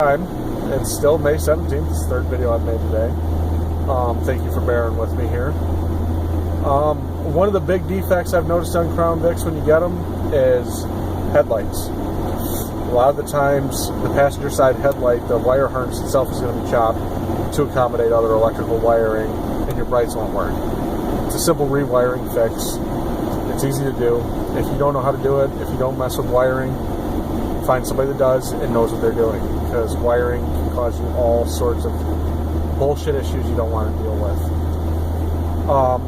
It's still May 17th. It's the third video I've made today. Thank you for bearing with me here. One of the big defects I've noticed on CrownVics when you get them is headlights. A lot of the times, the passenger side headlight, the wire harness itself is going to be chopped to accommodate other electrical wiring, and your brights won't work. It's a simple rewiring fix. It's easy to do. If you don't know how to do it, if you don't mess with wiring, find somebody that does and knows what they're doing, because wiring can cause you all sorts of bullshit issues you don't want to deal with.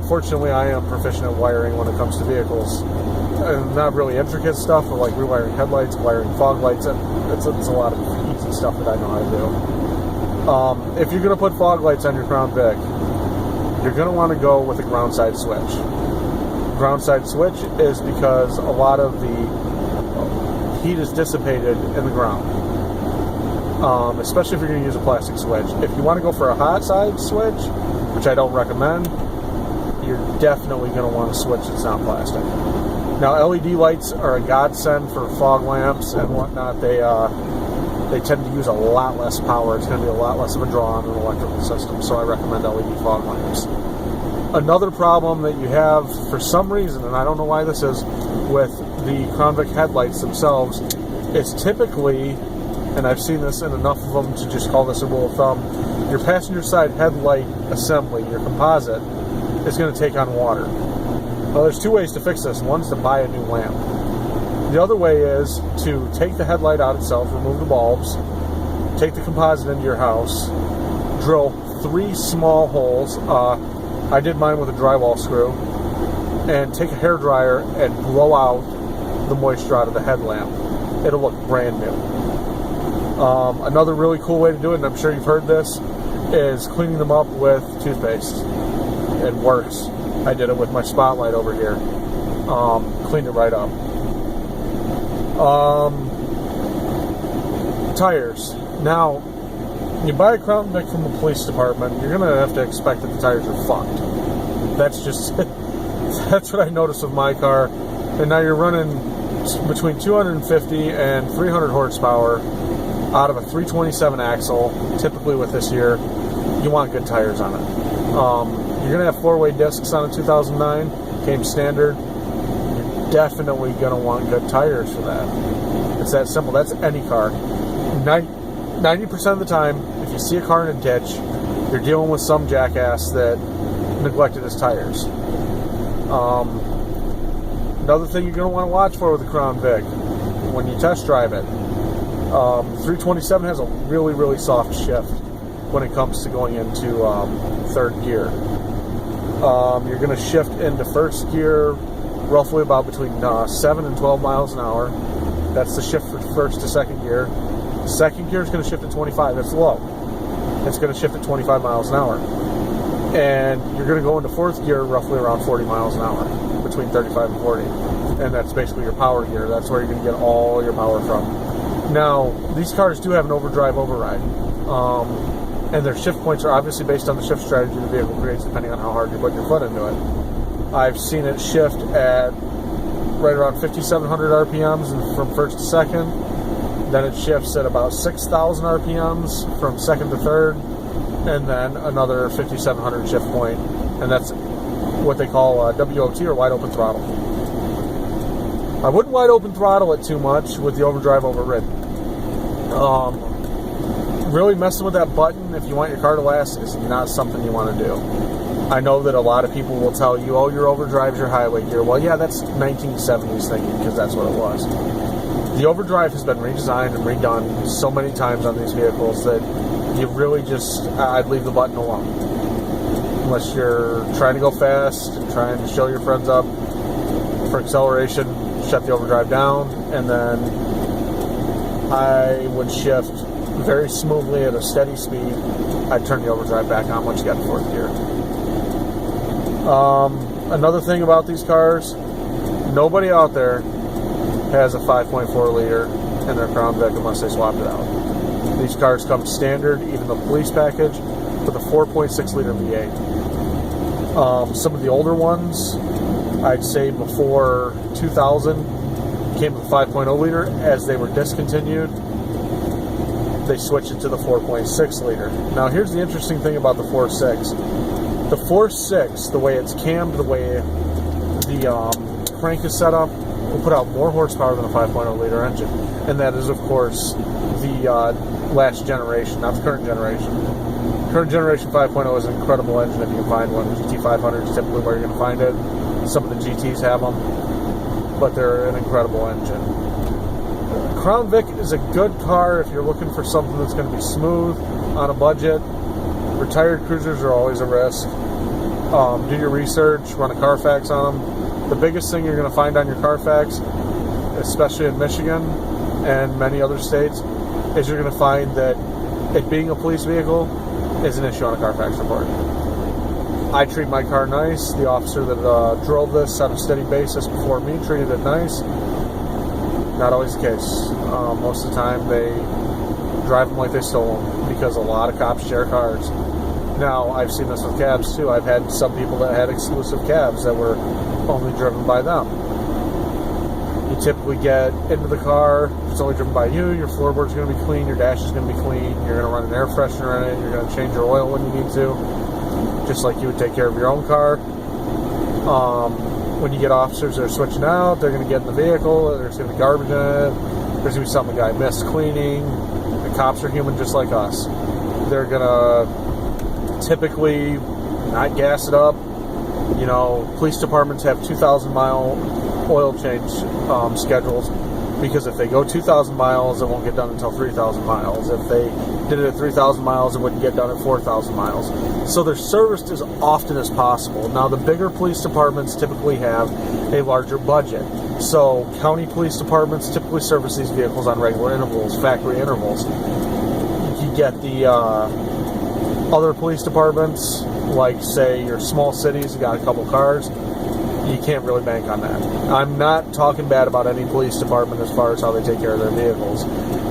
Fortunately, I am proficient at wiring when it comes to vehicles. Not really intricate stuff, but like rewiring headlights, wiring fog lights. It's a lot of easy stuff that I know how to do. If you're going to put fog lights on your CrownVic, you're going to want to go with a ground side switch. Ground side switch is because a lot of the heat is dissipated in the ground, especially if you're going to use a plastic switch. If you want to go for a hot side switch, which I don't recommend, you're definitely going to want a switch that's not plastic. Now, LED lights are a godsend for fog lamps and whatnot. They tend to use a lot less power. It's going to be a lot less of a draw on an electrical system, so I recommend LED fog lamps. Another problem that you have, for some reason, and I don't know why this is, with the CrownVic headlights themselves, is typically, and I've seen this in enough of them to just call this a rule of thumb, your passenger side headlight assembly, your composite, is going to take on water. Well, there's two ways to fix this. One's to buy a new lamp. The other way is to take the headlight out itself, remove the bulbs, take the composite into your house, drill 3 small holes. I did mine with a drywall screw, and take a hairdryer and blow out the moisture out of the headlamp. It'll look brand new. Another really cool way to do it, and I'm sure you've heard this, is cleaning them up with toothpaste. It works. I did it with my spotlight over here. Cleaned it right up. Tires. Now, you buy a CrownVic from the police department, you're going to have to expect that the tires are fucked. That's just, that's what I noticed with my car. And now you're running between 250 and 300 horsepower out of a 327 axle. Typically with this here, you want good tires on it. You're going to have 4-way discs on a 2009, came standard. You're definitely going to want good tires for that. It's that simple. That's any car. 90% of the time, if you see a car in a ditch, you're dealing with some jackass that neglected his tires. Another thing you're going to want to watch for with the CrownVic when you test drive it, 327 has a really, really soft shift when it comes to going into third gear. You're going to shift into first gear roughly about between 7 and 12 miles an hour. That's the shift from first to second gear. Second gear is going to shift at 25. That's low. It's going to shift at 25 miles an hour. And you're going to go into fourth gear roughly around 40 miles an hour, between 35 and 40. And that's basically your power gear. That's where you're going to get all your power from. Now, these cars do have an overdrive override. And their shift points are obviously based on the shift strategy the vehicle creates, depending on how hard you're putting your foot into it. I've seen it shift at right around 5,700 RPMs from first to second. Then it shifts at about 6,000 RPMs from second to third, and then another 5,700 shift point, and that's what they call WOT, or wide open throttle. I wouldn't wide open throttle it too much with the overdrive overridden. Really messing with that button if you want your car to last is not something you want to do. I know that a lot of people will tell you, oh, your overdrive's your highway gear. Well, yeah, that's 1970s thinking, because that's what it was. The overdrive has been redesigned and redone so many times on these vehicles that you really just, I'd leave the button alone. Unless you're trying to go fast and trying to show your friends up for acceleration, shut the overdrive down, and then I would shift very smoothly at a steady speed. I'd turn the overdrive back on once you got to fourth gear. Another thing about these cars, nobody out there has a 5.4 liter in their CrownVic unless they swapped it out. These cars come standard, even the police package, with a 4.6 liter V8. Some of the older ones, I'd say before 2000, came with a 5.0 liter. As they were discontinued, they switch it to the 4.6 liter. Now here's the interesting thing about the 4.6. The 4.6, the way it's cammed, the way the crank is set up, will put out more horsepower than a 5.0 liter engine. And that is, of course, the last generation, not the current generation. Current generation 5.0 is an incredible engine if you can find one. GT500 is typically where you're going to find it. Some of the GTs have them, but they're an incredible engine. CrownVic is a good car if you're looking for something that's going to be smooth on a budget. Retired cruisers are always a risk. Do your research, run a Carfax on them. The biggest thing you're going to find on your Carfax, especially in Michigan and many other states, is you're going to find that it being a police vehicle is an issue on a Carfax report. I treat my car nice. The officer that drove this on a steady basis before me treated it nice. Not always the case. Most of the time they drive them like they stole them, because a lot of cops share cars. Now, I've seen this with cabs too. I've had some people that had exclusive cabs that were only driven by them. You typically get into the car, if it's only driven by you, your floorboard's going to be clean, your dash is going to be clean, you're going to run an air freshener in it, you're going to change your oil when you need to, just like you would take care of your own car. When you get officers that are switching out, they're going to get in the vehicle, there's going to be garbage in it, there's going to be something the guy missed cleaning. The cops are human just like us. They're going to typically not gas it up. You know, police departments have 2,000-mile oil change schedules, because if they go 2,000 miles, it won't get done until 3,000 miles. If they did it at 3,000 miles, it wouldn't get done at 4,000 miles. So they're serviced as often as possible. Now, the bigger police departments typically have a larger budget. So county police departments typically service these vehicles on regular intervals, factory intervals. You get the other police departments, like, say, your small cities, you got a couple cars, you can't really bank on that. I'm not talking bad about any police department as far as how they take care of their vehicles.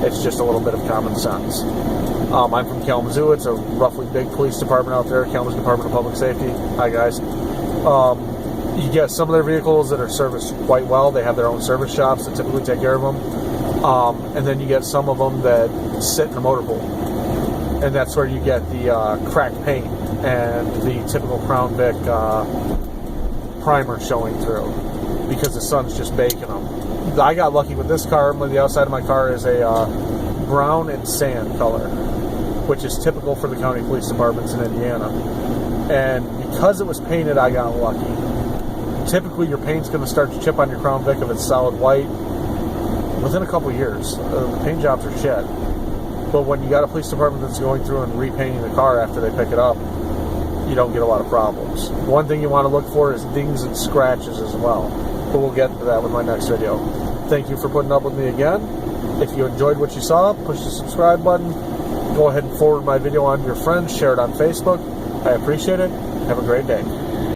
It's just a little bit of common sense. I'm from Kalamazoo. It's a roughly big police department out there, Kalamazoo Department of Public Safety. Hi, guys. You get some of their vehicles that are serviced quite well. They have their own service shops that typically take care of them. And then you get some of them that sit in the motor pool. And that's where you get the cracked paint and the typical CrownVic primer showing through, because the sun's just baking them. I got lucky with this car. The outside of my car is a brown and sand color, which is typical for the county police departments in Indiana. And because it was painted, I got lucky. Typically, your paint's going to start to chip on your CrownVic if it's solid white within a couple years. The paint jobs are shit. But when you got a police department that's going through and repainting the car after they pick it up, you don't get a lot of problems. One thing you want to look for is dings and scratches as well. But we'll get into that with my next video. Thank you for putting up with me again. If you enjoyed what you saw, push the subscribe button. Go ahead and forward my video on to your friends. Share it on Facebook. I appreciate it. Have a great day.